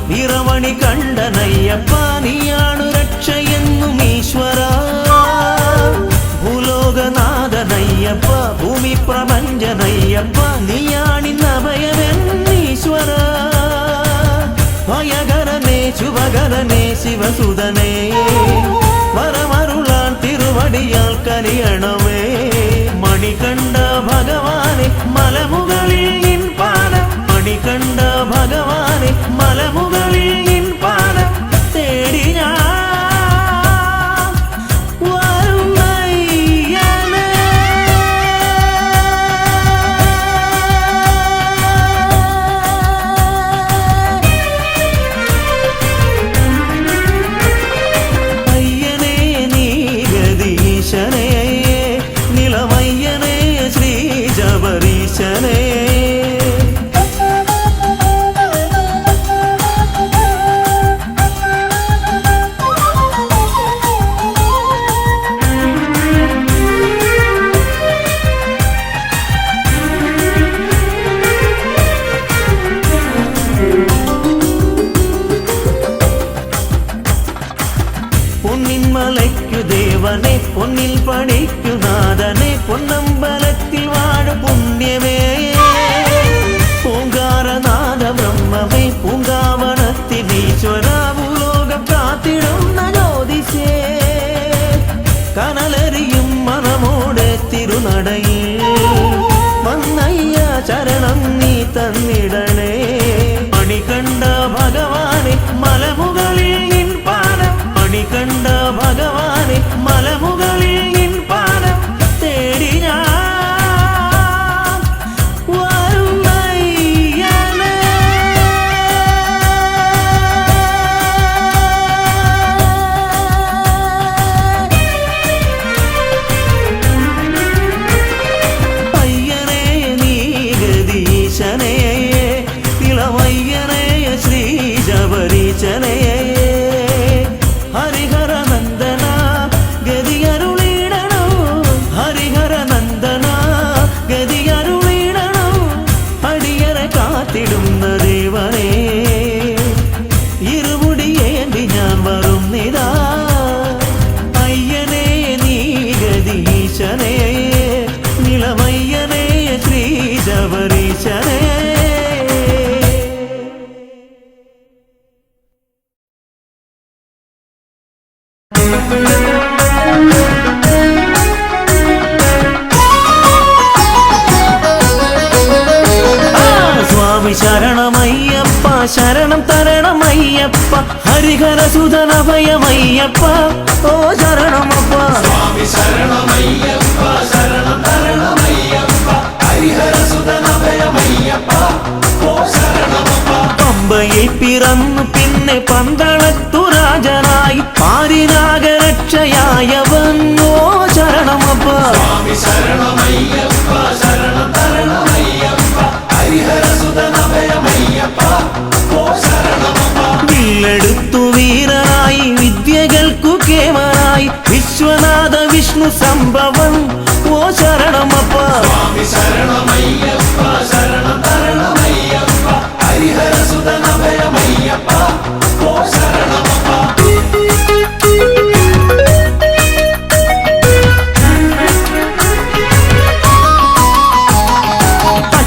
വീരമണി കണ്ടനയ്യപ്പ നീയാണു രക്ഷയെന്നും ഈശ്വര ഭൂലോകനാഥനയ്യപ്പ ഭൂമി പ്രപഞ്ചനയ്യപ്പ നീയാണിന്നഭയമെന്നീശ്വര ഭയകരനേ ശുഭകരനേ ശിവസുതനേ വരമരുളാൻ തിരുവടിയാൽ കനിയണമേ മണികണ്ഠ ഭഗവാനെ മലമുകളിൽ നിൻ പാദം മണികണ്ഠ ഭഗവാനെ മലമുകളിൽ നിൻ പാദം തേടി ഞാൻ വരുന്നയ്യനേ. അയ്യനേ നീ ഗദീശനേ നിലമയ്യനേ ശ്രീ ജബരീശനേ. പൊന്നിൻമലയ്ക്കു ദേവനെ പൊന്നിൽ പണിക്കു നാഥനെ പൊന്നമ്പലത്തിൽ വാഴ പുണ്യമേ പൂങ്കാരനാഥ ബ്രഹ്മമേ പൂങ്കാവനത്തിൽ ഈശ്വര ഭൂലോകം കാത്തിടുന്ന ജ്യോതിഷേ കനലരിയും മനമോടെ തിരുനടയിൽ വന്നയ്യ ചരണം നീ തന്നിടണേ മണികണ്ഠ ഭഗവാനെ മലമുകളിൽ നിൻ പാദം മണികണ്ഠ ഭഗവാനെ മലമുകളിൽ നിൻ പാദം തേടി ഞാൻ വരുന്നയ്യനേ. അയ്യനേ നീ ഗദീശനേ തിളമയ്യനേ ശ്രീ ജബരീശനേ. ഹരിഹര നന്ദന ഗതിയരുളിടണോ ഹരിഹര നന്ദന ഗതിയരുളിടണോ അടിയറെ കാത്തിടുന്ന ദേവനേ ഇരുമുടിയേന്തി ഞാൻ വരുന്നിതാ അയ്യനേ നീ ഗദീശനേ നിലമയ്യനേ ശ്രീ ജബരീശനേ. സ്വാമി ശരണമയ്യപ്പ ശരണം തരണമയ്യപ്പ ഹരിഹര സുതനഭയമയ്യപ്പ ഓ ശരണമപ്പ സ്വാമി ശരണമയ്യപ്പ ശരണം തരണമയ്യപ്പ ഹരിഹര സുതനഭയമയ്യപ്പ ഓ ശരണമപ്പ. പമ്പയിൽ പിറന്നു പിന്നെ പന്തളത്തു രാജനാ പാരിനാഗരക്ഷയായവൻ ഓ ശരണമപ്പ സ്വാമി ശരണമയ്യപ്പ ശരണം തരണമയ്യപ്പ ഹരിഹരസുതനഭയമയ്യപ്പ ഓ ശരണമപ്പ വില്ലെടുത്തു വീരനായി വിദ്യകൾക്കു കേമനായി വിശ്വനാഥ വിഷ്ണു സംഭവം ഓ ശരണമപ്പ സ്വാമി ശരണമയ്യപ്പ ശരണം തരണമയ്യപ്പ ഹരിഹരസുതനഭയമയ്യപ്പ ഓ ശരണമപ്പ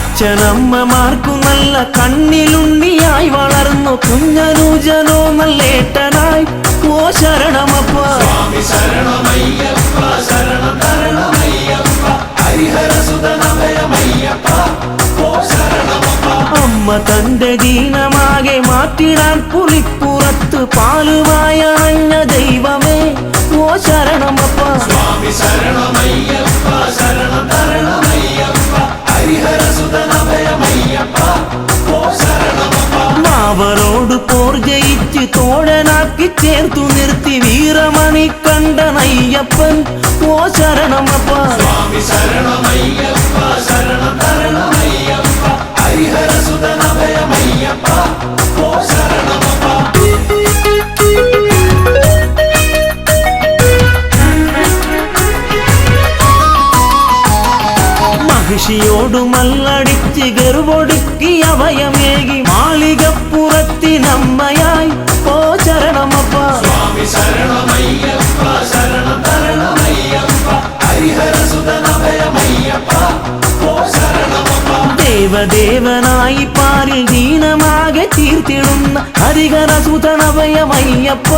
അച്ഛനമ്മമാർക്കു നല്ല കണ്ണിലുണ്ണിയായി വളർന്നു കുഞ്ഞനൂജനോ നല്ലേട്ടനായി ഓ ശരണമപ്പ സ്വാമി ശരണമയ്യപ്പ ശരണം തരണമയ്യപ്പ ഹരിഹരസുതനഭയമയ്യപ്പ ഓ ശരണമപ്പ അമ്മ തന്റെ ദീനമാകെ മാറ്റിടാൻ പുലിപ്പുറത്ത് പാലുമായ അഞ്ഞ ദൈവമേ ഓ ശരണമപ്പ സ്വാമി ശരണമയ്യപ്പ ശരണം തരണമയ്യപ്പ ഹരിഹരസുതനഭയമയ്യപ്പ ഓ ശരണമപ്പ മാവരോട് പോർ ജയിച്ച് തോഴനാക്കി ചേർത്തു നിർത്തി വീരമണി കണ്ടനയ്യപ്പൻ ഓ ശരണമപ്പ സ്വാമി ശരണമയ്യപ്പ ശരണം തരണമയ്യപ്പ ഹരിഹരസുതനഭയമയ്യപ്പ ഓ ശരണമപ്പ മഹിഷിയോടു മല്ലടിച്ച് ഗർവൊടുക്കി അഭയമേകി മാളികപ്പുറത്തിനമ്മയായി ഓ ശരണമപ്പ സ്വാമി ശരണമയ്യപ്പ ശരണം തരണമയ്യപ്പ ഹരിഹരസുതനഭയമയ്യപ്പ ഓ ശരണമപ്പ ദേവദേവനായി പാരിൽ ദീനമാകെ തീർത്തിടുന്ന ഹരിഹരസുതനഭയമയ്യപ്പ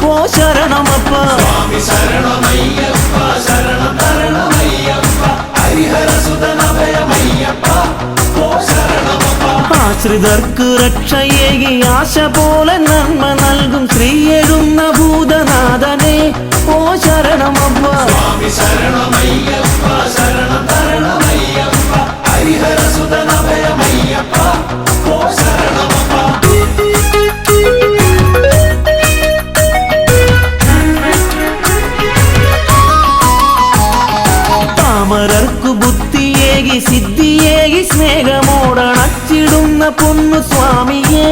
ഓ ശരണമപ്പ സ്വാമി ശരണമയ്യപ്പ ശരണം തരണമയ്യപ്പ ഹരിഹരസുതനഭയമയ്യപ്പ ഓ ശരണമപ്പ ആശ്രിതർക്ക് രക്ഷയേകി ആശ പോലെ നന്മ നൽകും ശ്രീയെഴുന്ന ഭൂതനാഥനെ ഓ ശരണമപ്പ സ്വാമി ശരണമയ്യപ്പ ശരണം തരണമയ്യപ്പ ഹരിഹരസുതനഭയമയ്യപ്പ ഓ ശരണമപ്പ താമരർക്കു ബുദ്ധിയേകി സിദ്ധിയേകി സ്നേഹമോടണച്ചിടുന്ന പൊന്നു സ്വാമിയെ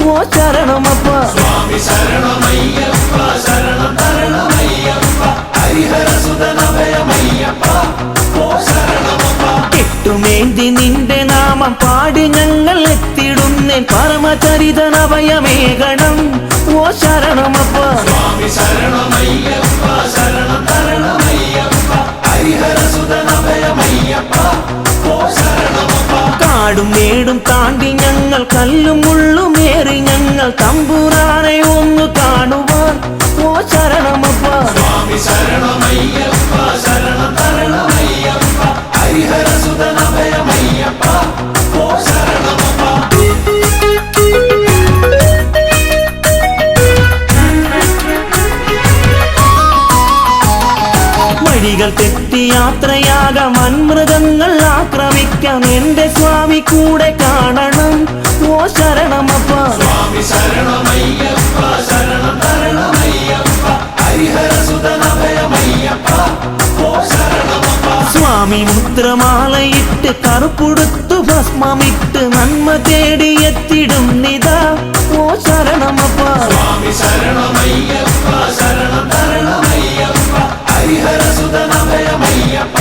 ഓ ശരണമപ്പ സ്വാമി ശരണമയ്യപ്പ ശരണം തരണമയ്യപ്പ ഹരിഹരസുതനഭയമയ്യപ്പ ഓ ശരണമപ്പ കെട്ടുമേന്തി നിന്റെ നാമം പാടി ഞങ്ങൾ എത്തിടുന്നേൻ പരമചരിതനഭയമേകണം ഓ ശരണമപ്പ സ്വാമി ശരണമയ്യപ്പ ശരണം തരണമയ്യപ്പ ഹരിഹരസുതനഭയമയ്യപ്പ ഓ ശരണമപ്പ കാടും മേടും താണ്ടി ഞങ്ങൾ കല്ലും മുള്ളുമേറി ഞങ്ങൾ തമ്പുരാനെ ഒന്ന് കാണുവാൻ ഓ ശരണമപ്പ സ്വാമി ശരണമയ്യപ്പ ശരണം തരണമയ്യപ്പ ഹരിഹരസുതനഭയമയ്യപ്പ ഓ ശരണമപ്പ വഴികൾ തെറ്റി യാത്രയാകാം വൻമൃഗങ്ങൾ ആക്രമിക്കാം എന്റെ സ്വാമി കൂടെ കാണണം ഓ ശരണമപ്പ സ്വാമി ശരണമയ്യപ്പ ശരണം തരണമയ്യപ്പ ഹരിഹരസുതനഭയമയ്യപ്പ ഓ ശരണമപ്പ സ്വാമി മുദ്രമാലയിട്ട് കറുപ്പുടുത്തു ഭസ്മമിട്ട് നന്മ തേടിയെത്തിടും നിതാ ഓ ശരണമപ്പ സ്വാമി ശരണമയ്യപ്പ ശരണം തരണമയ്യപ്പ ഹരിഹരസുതനഭയമയ്യപ്പ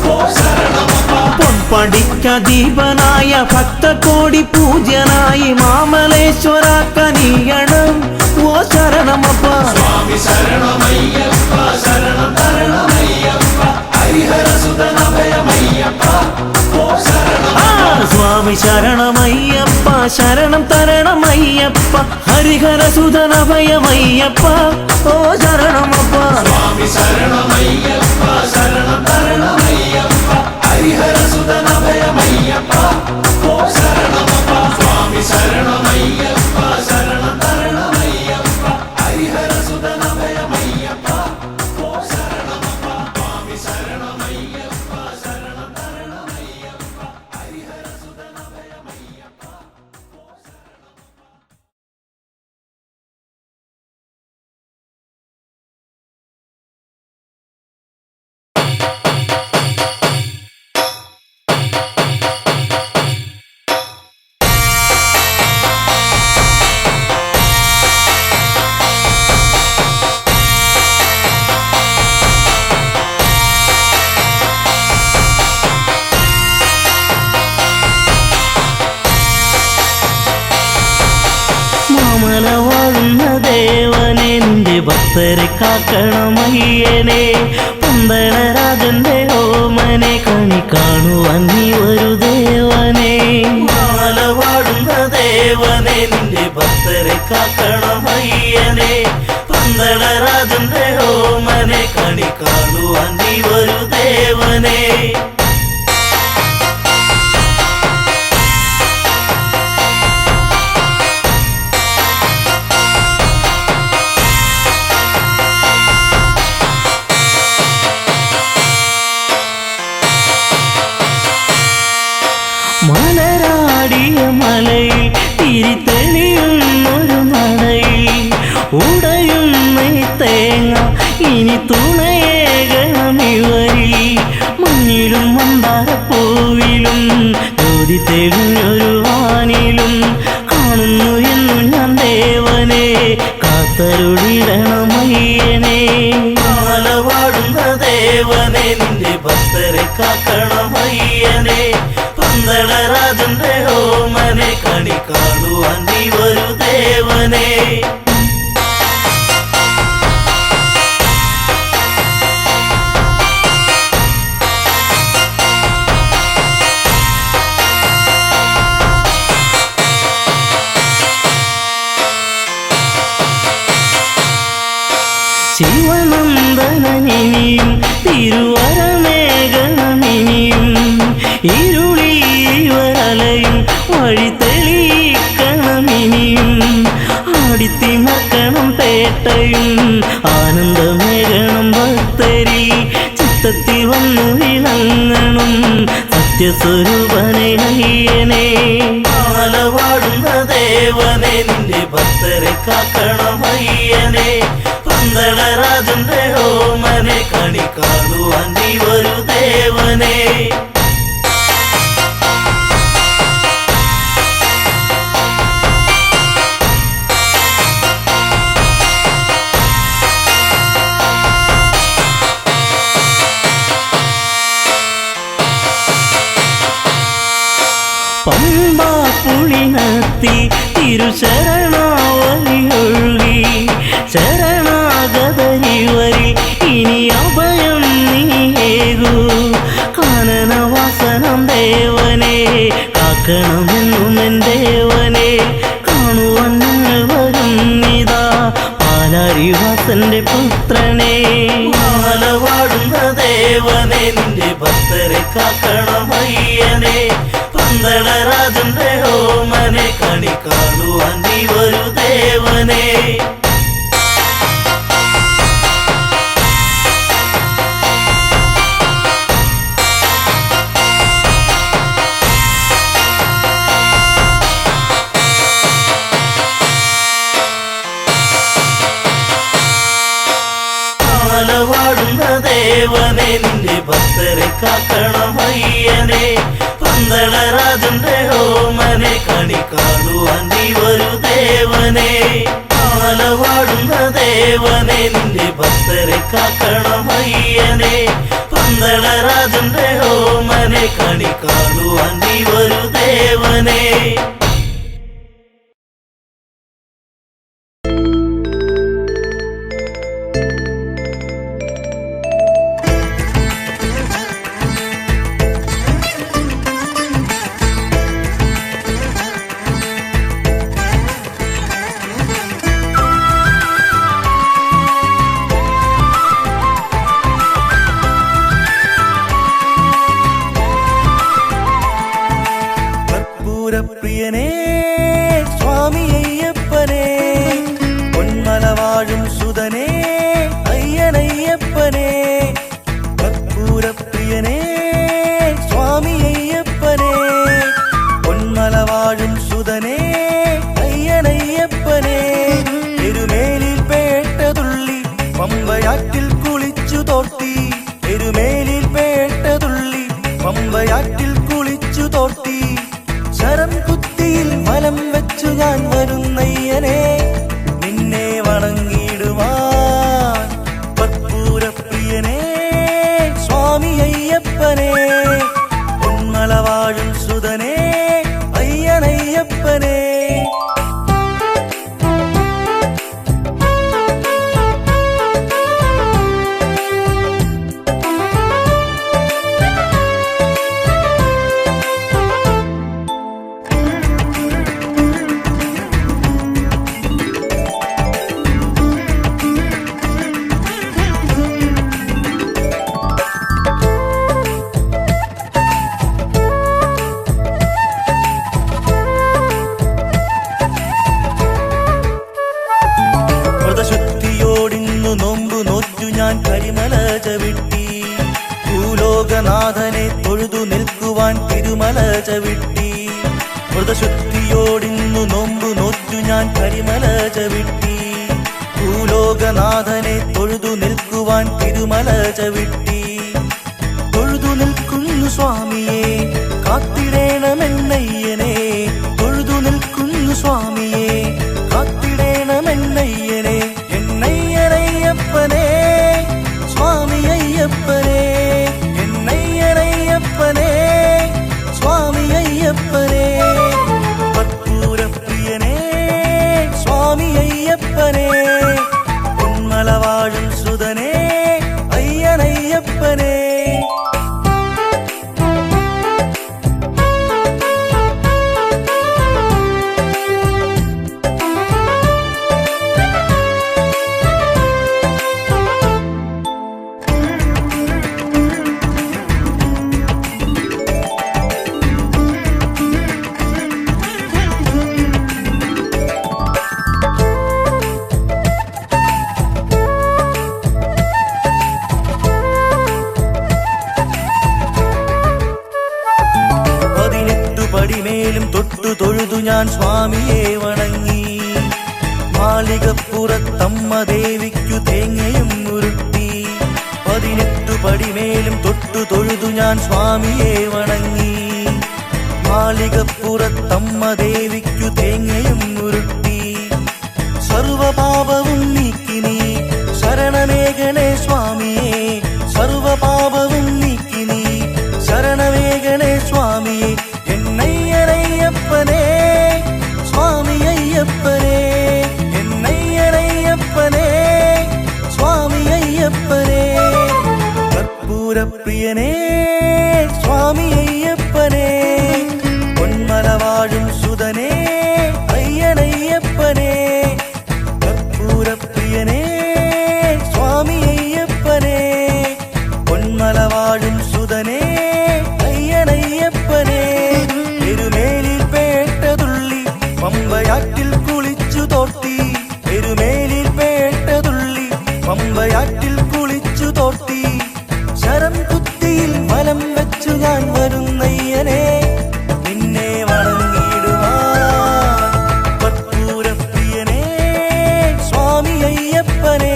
ഓ ശരണമപ്പ പൊൻപടിക്കദീപനായ ഭക്തകോടി പൂജ്യനായി മാമലേശ്വര കനിയണം ഓ ശരണമപ്പ സ്വാമി ശരണമയ്യപ്പ ശരണം തരണമയ്യപ്പ ഹരിഹരസുതനഭയമയ്യപ്പ ഓ ശരണമപ്പ സ്വാമി ശരണമയ്യപ്പ ശരണം തരണമയ്യപ്പ ഹരിഹരസുതനഭയമയ്യപ്പ ഓ ശരണമപ്പ സ്വാമി ശരണമയ്യപ്പ ശരണം തരണമയ്യപ്പ ഹരിഹരസുതനഭയമയ്യപ്പ ഓ ശരണമപ്പ സ്വാമി ശരണമയ്യപ്പ ശരണം തരണമയ്യപ്പ ഹരിഹരസുതനഭയമയ്യപ്പ ഓ ശരണമപ്പ സ്വാമി ശരണമയ്യപ്പ ശരണം തരണമയ്യപ്പ ഹരിഹരസുതനഭയമയ്യപ്പ നിന്റെ ഭക്തരെ കാക്കണമയ്യനെ പന്തളരാജന്റെ ഓമനെ കണി കാണുവാൻ നീ ഒരു ദേവനെ മാലവാടുന്ന ദേവനെ നിന്റെ ഭക്തരെ കാക്കണമയ്യനെ പന്തളരാജന്റെ ഓമനെ കണി കാണുവാൻ നീ ഒരു ദേവനെ മലരാടിയ മലയിൽ തിരിതെളിയുന്നൊരു നടയിൽ ഉടയുന്ന തേങ്ങ ഇനി തുണയേകണമിവരിൽ മഞ്ഞിലും മന്ദാരപ്പൂവിലും ജ്യോതി തെളിഞ്ഞൊരു വാനിലും കാണുന്നു എന്നു ഞാൻ ദേവനെ കാത്തരുളിടണമയ്യനെ മാലവാടുന്ന ദേവനെ നിന്റെ ഭക്തരെ കാക്കണമയ്യനെ പന്തളരാജന്റെ ഓമനെ കണി കാണുവാൻ നീ ഒരു ദേവനെ ശിവനന്ദനനിയും തിരുവരമേഘനമിനിയും ഇരുളിവരലയും വഴി തെളിയിക്കണമിനിയും ആടിത്തിമക്കണം പേട്ടയും ആനന്ദമേകണം ഭക്തരി ചിത്തത്തിൽ വന്നു വിളങ്ങണം സത്യസ്വരൂപനെ അയ്യനെ മാലവാടുന്ന ദേവനെ നിന്റെ ഭക്തരെ കാക്കണമയ്യനെ പന്തളരാജന്റെ ഓമനെ കണി കാണുവാൻ നീ ഒരു ദേവനെ പമ്പാ പുളിനത്തി തിരുശരണാവലിയൊഴുകി ശരണാഗതരിവരി ഇനി അഭയം നീയേകൂ കാനനവാസനം ദേവനെ കാക്കണമെന്നും എൻ ദേവനെ കാണുവാൻ ഞങ്ങൾ വരുന്നിതാ പാലാരിവാസന്റെ പുത്രനെ മാലവാടുന്ന ദേവനെ നിന്റെ ഭക്തരെ കാക്കണമയ്യനെ പന്തളരാജന്റെ ഓമനെ കണി കാണുവാൻ നീ ഒരു ദേവനെ മാലവാടുന്ന ദേവനെ നിന്റെ ഭക്തരെ കാക്കണമയ്യനെ പന്തളരാജന്റെ ഓമനെ കണി കാണുവാൻ നീ ഒരു ദേവനെ മാലവാടുന്ന ദേവനെ നിന്റെ ഭക്തരെ കാക്കണമയ്യനെ പന്തളരാജന്റെ ഓമനെ കണി കാണുവാൻ നീ ഒരു ദേവനെ പ്രിയനേ സ്വാമി അയ്യപ്പനേ പൊന്മലവാഴും സുതനേ അയ്യനയ്യപ്പനേ കർപ്പൂരപ്രിയനേ സ്വാമി അയ്യപ്പനേ പൊന്മലവാഴും സുതനേ അയ്യനയ്യപ്പനേ എരുമേലിൽ പേട്ടതുള്ളി പമ്പയാറ്റിൽ കുളിച്ചു തോർത്തി എരുമേലിൽ പേട്ടതുള്ളി പമ്പയാറ്റിൽ കുളിച്ചു തോർത്തി ശരം കുത്തിയിൽ വലം വെച്ചു ഞാൻ വരുന്നയ്യനെ നിന്നെ വണങ്ങിടുവാൻ കർപ്പൂരപ്രിയനേ സ്വാമി അയ്യപ്പനേ പൊന്മലവാഴും സുതനേ അയ്യനയ്യപ്പനേ ചവിട്ടി ഭൂലോകനാഥനെ തൊഴുതു നിൽക്കുവാൻ തിരുമല ചവിട്ടി വ്രതശുദ്ധിയോടിന്നു നോമ്പു നോറ്റു ഞാൻ കരിമല ചവിട്ടി ഭൂലോകനാഥനെ തൊഴുതു നിൽക്കുവാൻ തിരുമല ചവിട്ടി തൊഴുതു നിൽക്കുന്നു സ്വാമിയെ കാത്തിടേണമെന്നയ്യനെ തൊഴുതു നിൽക്കുന്നു സ്വാമിയെ കാത്തിടേണമെന്നയ്യനെ എന്നയ്യനയ്യപ്പനെ സ്വാമി അയ്യപ്പനെ എന്നയ്യനയ്യപ്പനെ സ്വാമി അയ്യപ്പനെ കർപ്പൂരപ്രിയനെ സ്വാമി അയ്യപ്പനെ പൊന്മല വാഴും സുതനെ അയ്യനയ്യപ്പനെ പടിമേലും തൊട്ടു തൊഴുതു ഞാൻ സ്വാമിയെ വണങ്ങി മാളികപ്പുറത്തമ്മ ദേവിക്കു തേങ്ങയും ഉരുട്ടി 18 പടിമേലും തൊട്ടു തൊഴുതു ഞാൻ സ്വാമിയെ വണങ്ങി മാളികപ്പുറത്തമ്മ ദേവിക്കു തേങ്ങയും ഉരുട്ടി സർവപാപവും നീക്കി നീ ശരണമേകണേ സ്വാമിയെ സർവപാപവും നീക്കി നീ ശരണമേകണേ സ്വാമിയെ എന്നയ്യനയ്യപ്പനെ സ്വാമി അയ്യപ്പനെ എന്നയ്യനയ്യപ്പനെ സ്വാമി അയ്യപ്പനെ കർപ്പൂരപ്രിയനെ സ്വാമി അയ്യപ്പനെ പൊന്മല വാഴും സുതനെ അയ്യനയ്യപ്പനെ കർപ്പൂരപ്രിയനെ സ്വാമി അയ്യപ്പനെ പൊന്മല വാഴും സുതനെ അയ്യനയ്യപ്പനെ എരുമേലിൽ പേട്ടതുള്ളി പമ്പയാറ്റിൽ കുളിച്ചു തോർത്തി എരുമേലിൽ പേട്ടതുള്ളി പമ്പയാറ്റിൽ കുളിച്ചു തോർത്തി ശരം കുത്തിയിൽ വലം വെച്ചു ഞാൻ വരുന്നയ്യനെ നിന്നെ വണങ്ങിടുവാൻ കർപ്പൂരപ്രിയനെ സ്വാമി അയ്യപ്പനെ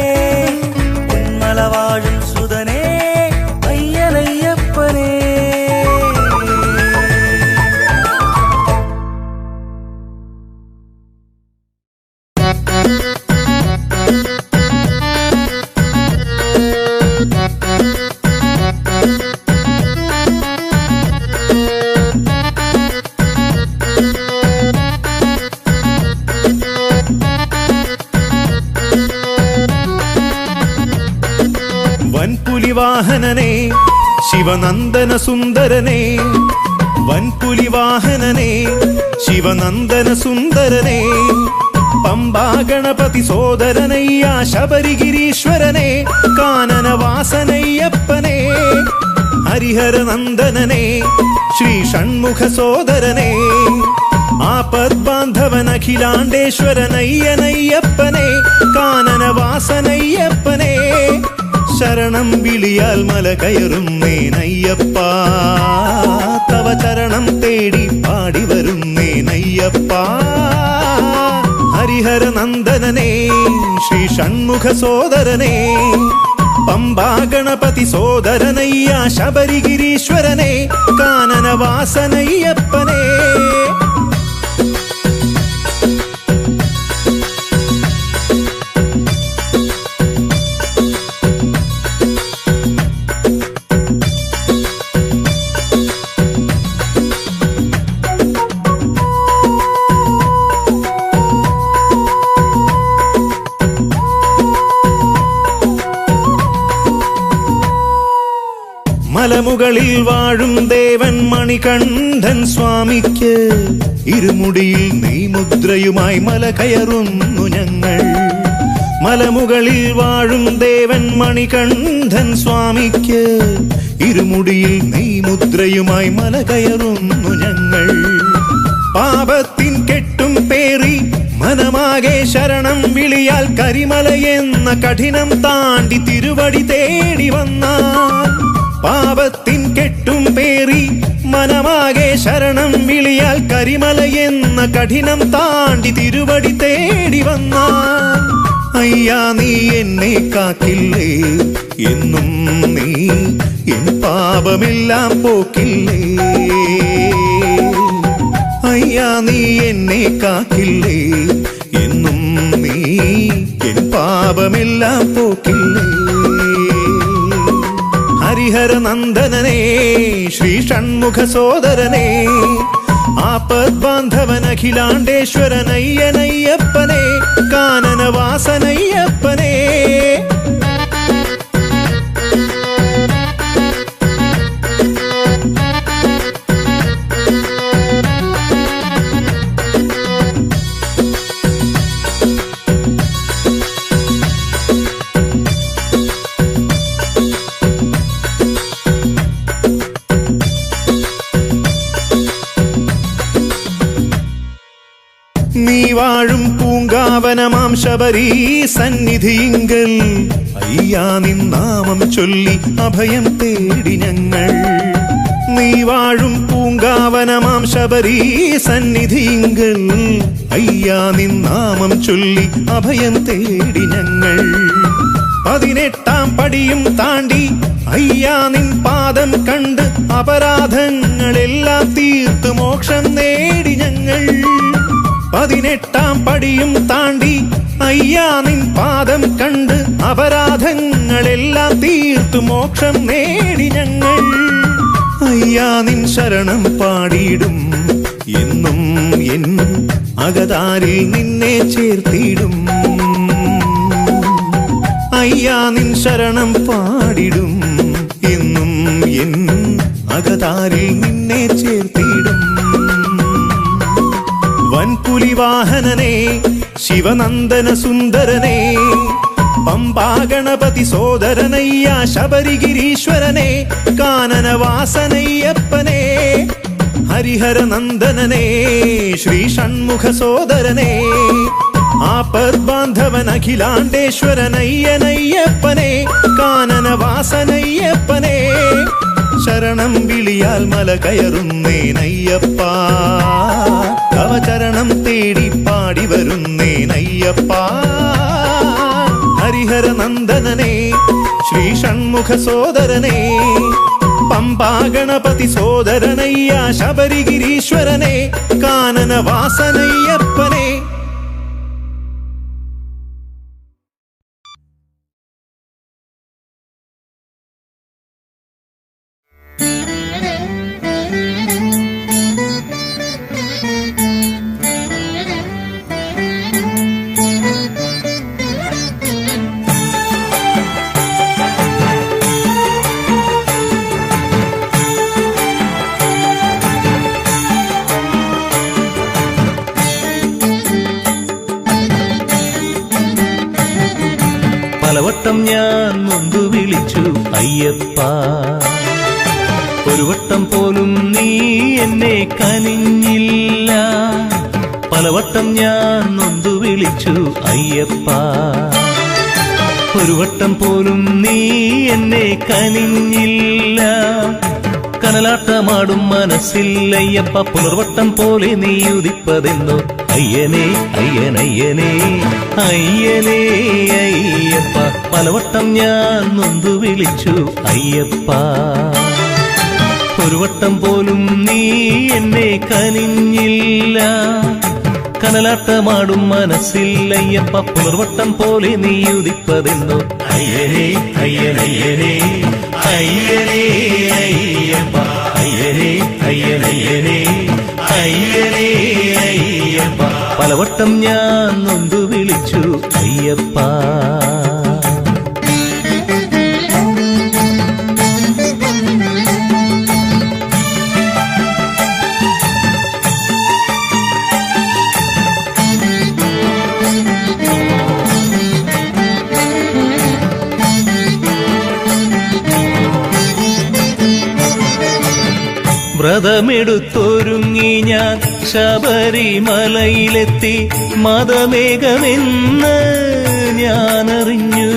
പൊന്മല വാഴും സുതനെ അയ്യനയ്യപ്പനെ വൻപുലിവാഹനനെ ശിവനന്ദന സുന്ദരനെ വൻപുലിവാഹനനെ ശിവനന്ദന സുന്ദരനെ പമ്പാ ഗണപതി സോദരനയ്യ ശബരിഗിരീശ്വരനെ കാനനവാസനയ്യപ്പനെ ഹരിഹരനന്ദനനെ ശ്രീ ഷൺമുഖ സോദരനെ ആപദ്ബാന്ധവൻ അഖിലാണ്ടേശ്വരനയ്യനയ്യപ്പനെ കാനനവാസനയ്യപ്പനെ ശരണം വിളിയാൽ മല കയറും നേനയ്യപ്പ തവ ചരണം തേടി പാടി വരും നേനയ്യപ്പ ഹരിഹരനന്ദനനെ ശ്രീ ഷൺമുഖ സോദരനെ പമ്പാ ഗണപതി സോദരനയ്യ ശബരിഗിരീശ്വരനെ കാനനവാസനയ്യപ്പനെ മലമുകളിൽ വാഴും ദേവൻ മണികണ്ഠൻ സ്വാമിക്ക് ഇരുമുടിയിൽ നെയ്മുദ്രയുമായി മല കയറുന്നു ഞങ്ങൾ. മലമുകളിൽ വാഴും ദേവൻ മണികണ്ഠൻ സ്വാമിക്ക് ഇരുമുടിയിൽ നെയ്മുദ്രയുമായി മല കയറുന്നു ഞങ്ങൾ. പാപത്തിൻ കെട്ടും പേറി മനമാകെ ശരണം വിളിയാൽ കരിമലയെന്ന കഠിനം താണ്ടി തിരുവടി തേടി വന്നാൽ പാപത്തിൻ കെട്ടും പേറി മനമാകെ ശരണം വിളിയാൽ കരിമലയെന്ന കഠിനം താണ്ടി തിരുവടി തേടി വന്നാൽ അയ്യാ നീ എന്നെ കാക്കില്ലേ എന്നും നീ എൻ പാപമെല്ലാം പോക്കില്ലേ അയ്യാ നീ എന്നെ കാക്കില്ലേ എന്നും നീ എൻ പാപമെല്ലാം പോക്കില്ലേ ഹരിഹര നന്ദനനേ ശ്രീ ഷൺമുഖ സോദരനേ ആപദ് ബാന്ധവൻ അഖിലാണ്ടേശ്വരനയ്യനയ്യപ്പനേ കാനനവാസനയ്യപ്പനേ നീ വാഴും പൂങ്കാവനമാം ശബരീ സന്നിധിയിങ്കൽ അയ്യാ നിൻ നാമം ചൊല്ലി അഭയം തേടി ഞങ്ങൾ നീ വാഴും പൂങ്കാവനമാം ശബരീ സന്നിധിയിങ്കൽ അയ്യാ നിൻ നാമം ചൊല്ലി അഭയം തേടി ഞങ്ങൾ 18 പടിയും താണ്ടി അയ്യാ നിൻ പാദം കണ്ട് അപരാധങ്ങളെല്ലാം തീർത്ത് മോക്ഷം നേടി ഞങ്ങൾ 18 പടിയും താണ്ടി അയ്യാ നിൻ പാദം കണ്ട് അപരാധങ്ങളെല്ലാം തീർത്തു മോക്ഷം നേടി ഞങ്ങൾ അയ്യാ നിൻ ശരണം പാടിയിടും എന്നും എൻ അകതാരിൽ നിന്നെ ചേർത്തിടും അയ്യാ നിൻ ശരണം പാടിടും എന്നും എൻ അകതാരിൽ നിന്നെ ചേർത്തിടും വൻപുലിവാഹനനേ ശിവനന്ദന സുന്ദരനേ പമ്പാ ഗണപതി സോദരനയ്യ ശബരിഗിരീശ്വരനേ കാനനവാസനയ്യപ്പനേ ഹരിഹര നന്ദനനേ ശ്രീ ഷൺമുഖ സോദരനേ ആപദ് ബാന്ധവൻ അഖിലാണ്ടേശ്വരനയ്യനയ്യപ്പനേ കാനനവാസനയ്യപ്പനേ ശരണം വിളിയാൽ മല കയറുന്നേനയ്യപ്പ അവചരണം തേടി പാടി വരുന്നേനയ്യപ്പ ഹരിഹര നന്ദനനേ ശ്രീ ഷൺമുഖ സോദരനേ പമ്പാ ഗണപതി സോദരനയ്യ ശബരിഗിരീശ്വരനേ കാനനവാസനയ്യപ്പനേ പലവട്ടം ഞാൻ നൊന്തു വിളിച്ചു അയ്യപ്പ ഒരു വട്ടം പോലും നീ എന്നെ കനിഞ്ഞില്ല പലവട്ടം ഞാൻ നൊന്തു വിളിച്ചു അയ്യപ്പ ഒരു വട്ടം പോലും നീ എന്നെ കനിഞ്ഞില്ല കനലാട്ടമാടും മനസ്സില്ലയ്യപ്പ പുലർവട്ടം പോലെ നീ ഉദിപ്പതെന്നു അയ്യനേ അയ്യനയ്യനേ അയ്യനേ അയ്യപ്പ പലവട്ടം ഞാൻ നൊന്തു വിളിച്ചു അയ്യപ്പ ഒരു വട്ടം പോലും നീ എന്നെ കനിഞ്ഞില്ല കനലാട്ടമാടും മനസ്സില്ലയ്യപ്പ പുലർവട്ടം പോലെ നീ ഉദിപ്പതെന്നു അയ്യനേ അയ്യനയ്യനേ അയ്യനേ അയ്യപ്പ അയ്യനേ അയ്യനയ്യനേ അയ്യനേ അയ്യപ്പ പലവട്ടം ഞാൻ നൊന്തു വിളിച്ചു അയ്യപ്പ വ്രതമെടുത്തൊരുങ്ങി ഞാൻ ശബരിമലയിലെത്തി മതമേകമെന്ന് ഞാനറിഞ്ഞു.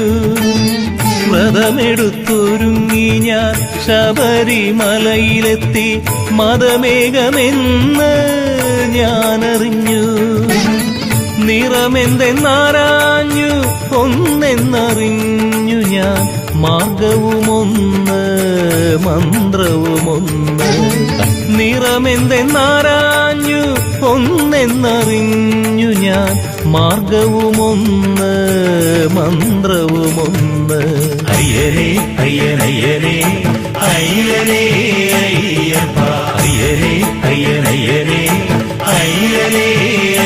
വ്രതമെടുത്തൊരുങ്ങി ഞാൻ ശബരിമലയിലെത്തി മതമേകമെന്ന് ഞാനറിഞ്ഞു. നിറമെന്തെന്നാരാഞ്ഞു ഒന്നെന്നറിഞ്ഞു ഞാൻ, മാർഗവുമൊന്ന് മന്ത്രവുമൊന്ന്. നിറമെന്തെന്നാരാഞ്ഞു ഒന്നെന്നറിഞ്ഞു ഞാൻ, മാർഗവുമൊന്ന് മന്ത്രവുമൊന്ന്. അയ്യനേ അയ്യനയ്യനേ അയ്യനേ അയ്യപ്പ, അയ്യനേ അയ്യനയ്യനേ അയ്യനേ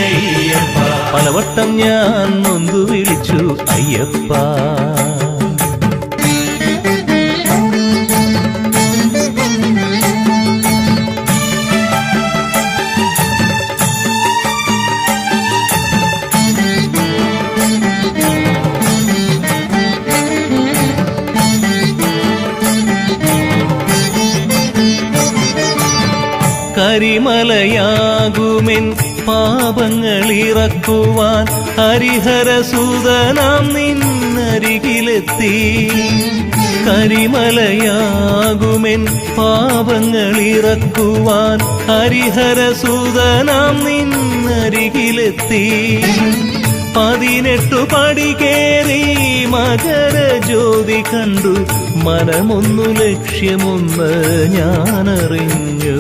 അയ്യപ്പ. പലവട്ടം ഞാൻ നൊന്തു വിളിച്ചു അയ്യപ്പ. കരിമലയാകുമെൻ പാപങ്ങളിറക്കുവാൻ ഹരിഹരസുതനാം നിന്നരികിലെത്തി. കരിമലയാകുമെൻ പാപങ്ങളിറക്കുവാൻ ഹരിഹരസുതനാം നിന്നരികിലെത്തി. 18 പടി കേറി മകരജ്യോതി കണ്ടു, മനമൊന്നു ലക്ഷ്യമൊന്ന് ഞാനറിഞ്ഞു.